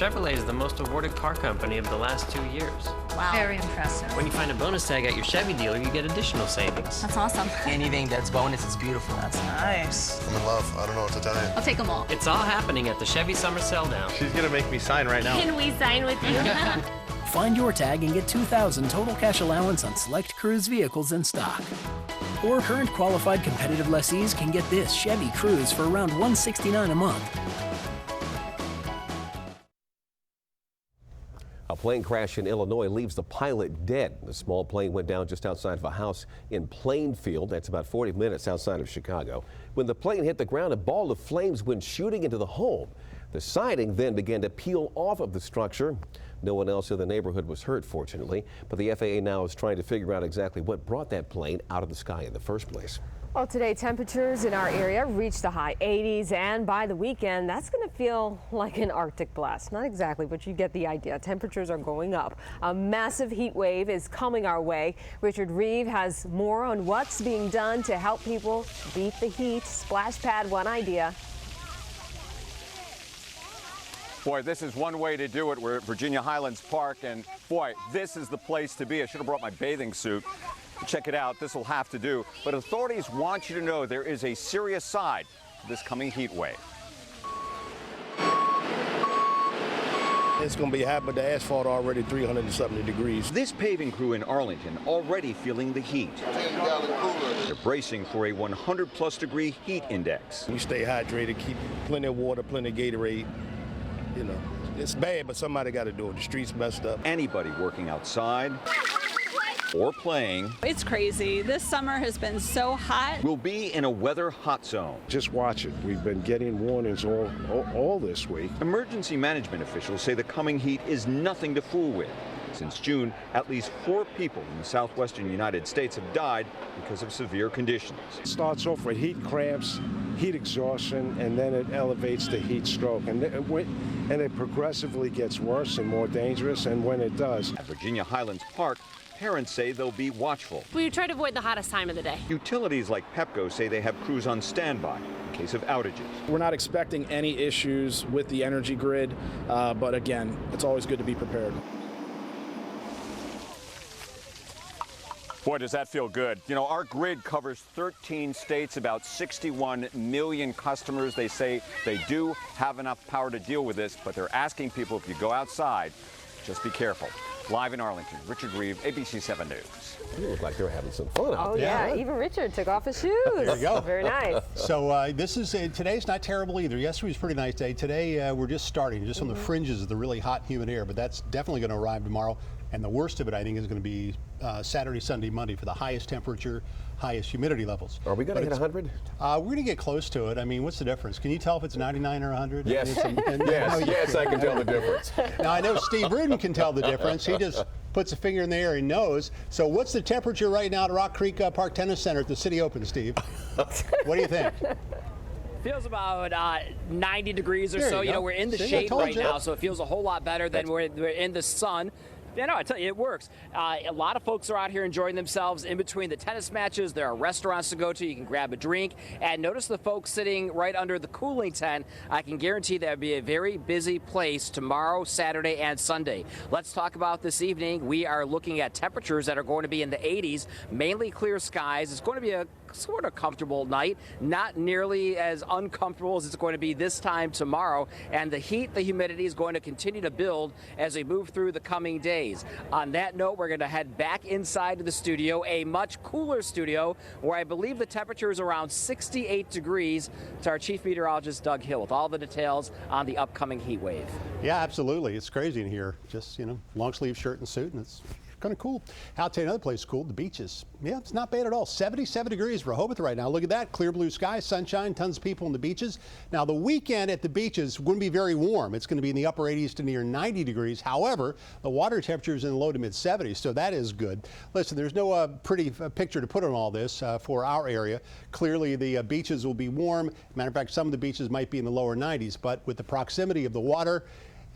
Chevrolet is the most awarded car company of the last 2 years. Wow. Very impressive. When you find a bonus tag at your Chevy dealer, you get additional savings. That's awesome. Anything that's bonus is beautiful. That's nice. I'm in love. I don't know what to tell you. I'll take them all. It's all happening at the Chevy Summer Sell Down. She's gonna make me sign right now. Can we sign with you? Find your tag and get $2,000 total cash allowance on select Cruise vehicles in stock. Or current qualified competitive lessees can get this Chevy Cruise for around $169 a month. A plane crash in Illinois leaves the pilot dead. The small plane went down just outside of a house in Plainfield. That's about 40 minutes outside of Chicago. When the plane hit the ground, a ball of flames went shooting into the home. The siding then began to peel off of the structure. No one else in the neighborhood was hurt, fortunately, but the FAA now is trying to figure out exactly what brought that plane out of the sky in the first place. Well, today temperatures in our area reached the high 80s, and by the weekend, that's going to feel like an Arctic blast. Not exactly, but you get the idea. Temperatures are going up. A massive heat wave is coming our way. Richard Reeve has more on what's being done to help people beat the heat. Splash Pad One idea. Boy, this is one way to do it. We're at Virginia Highlands Park, and boy, this is the place to be. I should have brought my bathing suit. Check it out. This will have to do. But authorities want you to know there is a serious side to this coming heat wave. It's going to be hot, but the asphalt already 370 degrees. This paving crew in Arlington already feeling the heat. They're bracing for a 100-plus degree heat index. We stay hydrated, keep plenty of water, plenty of Gatorade. You know, it's bad, but somebody got to do it. The streets messed up. Anybody working outside or playing. It's crazy. This summer has been so hot. Will be in a weather hot zone. Just watch it. We've been getting warnings all this week. Emergency management officials say the coming heat is nothing to fool with. Since June, at least 4 people in the southwestern United States have died because of severe conditions. It starts off with heat cramps, heat exhaustion, and then it elevates to heat stroke. And it progressively gets worse and more dangerous, and when it does. At Virginia Highlands Park, parents say they'll be watchful. We try to avoid the hottest time of the day. Utilities like Pepco say they have crews on standby in case of outages. We're not expecting any issues with the energy grid, but again, it's always good to be prepared. Boy, does that feel good. You know, our grid covers 13 states, about 61 million customers. They say they do have enough power to deal with this, but they're asking people, if you go outside, just be careful. Live in Arlington, Richard Reeve, ABC 7 News. You look like they're having some fun out there. Yeah, even Richard took off his shoes. There you go. Very nice. So today's not terrible either. Yesterday was a pretty nice day. Today we're just starting, just on the fringes of the really hot, humid air, but that's definitely going to arrive tomorrow. And the worst of it, I think, is going to be Saturday, Sunday, Monday for the highest temperature, highest humidity levels. Are we going to hit 100? We're going to get close to it. I mean, what's the difference? Can you tell if it's 99 or 100? Yes. Yes, I can tell the difference. Now, I know Steve Rudin can tell the difference. He just puts a finger in the air and knows. So what's the temperature right now at Rock Creek Park Tennis Center at the City Open, Steve? What do you think? Feels about 90 degrees or so. You know, we're in the shade right now, so it feels a whole lot better than we're in the sun. Yeah, no, I tell you, it works. A lot of folks are out here enjoying themselves in between the tennis matches. There are restaurants to go to. You can grab a drink. And notice the folks sitting right under the cooling tent. I can guarantee that would be a very busy place tomorrow, Saturday, and Sunday. Let's talk about this evening. We are looking at temperatures that are going to be in the 80s, mainly clear skies. It's going to be a sort of comfortable night, not nearly as uncomfortable as it's going to be this time tomorrow. And the heat, the humidity is going to continue to build as we move through the coming days. On that note, we're going to head back inside to the studio, a much cooler studio where I believe the temperature is around 68 degrees. To our chief meteorologist, Doug Hill, with all the details on the upcoming heat wave. Yeah, absolutely. It's crazy in here. Just, you know, long sleeve shirt and suit, and it's kind of cool. I'll tell you another place cool, the beaches. Yeah, it's not bad at all. 77 degrees for Rehoboth right now. Look at that. Clear blue sky, sunshine, tons of people on the beaches. Now, the weekend at the beaches is going to be very warm. It's going to be in the upper 80s to near 90 degrees. However, the water temperature is in the low to mid 70s, so that is good. Listen, there's no pretty picture to put on all this for our area. Clearly, the beaches will be warm. Matter of fact, some of the beaches might be in the lower 90s, but with the proximity of the water,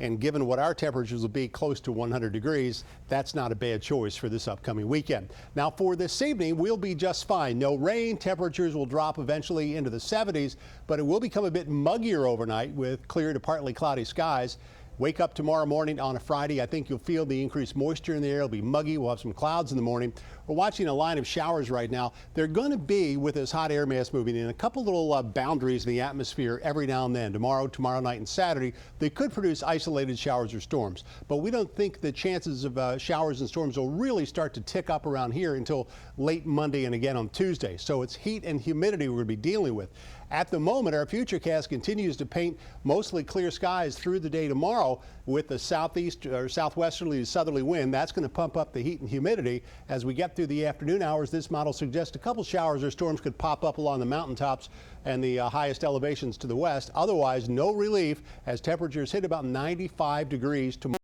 and given what our temperatures will be close to 100 degrees, that's not a bad choice for this upcoming weekend. Now for this evening, we'll be just fine. No rain, temperatures will drop eventually into the 70s, but it will become a bit muggier overnight with clear to partly cloudy skies. Wake up tomorrow morning on a Friday. I think you'll feel the increased moisture in the air. It'll be muggy. We'll have some clouds in the morning. We're watching a line of showers right now. They're going to be, with this hot air mass moving in, a couple little boundaries in the atmosphere every now and then. Tomorrow night, and Saturday, they could produce isolated showers or storms. But we don't think the chances of showers and storms will really start to tick up around here until late Monday and again on Tuesday. So it's heat and humidity we're going to be dealing with. At the moment, our futurecast continues to paint mostly clear skies through the day tomorrow with the southeast or southwesterly to southerly wind. That's going to pump up the heat and humidity. As we get through the afternoon hours, this model suggests a couple showers or storms could pop up along the mountaintops and the highest elevations to the west. Otherwise, no relief as temperatures hit about 95 degrees tomorrow.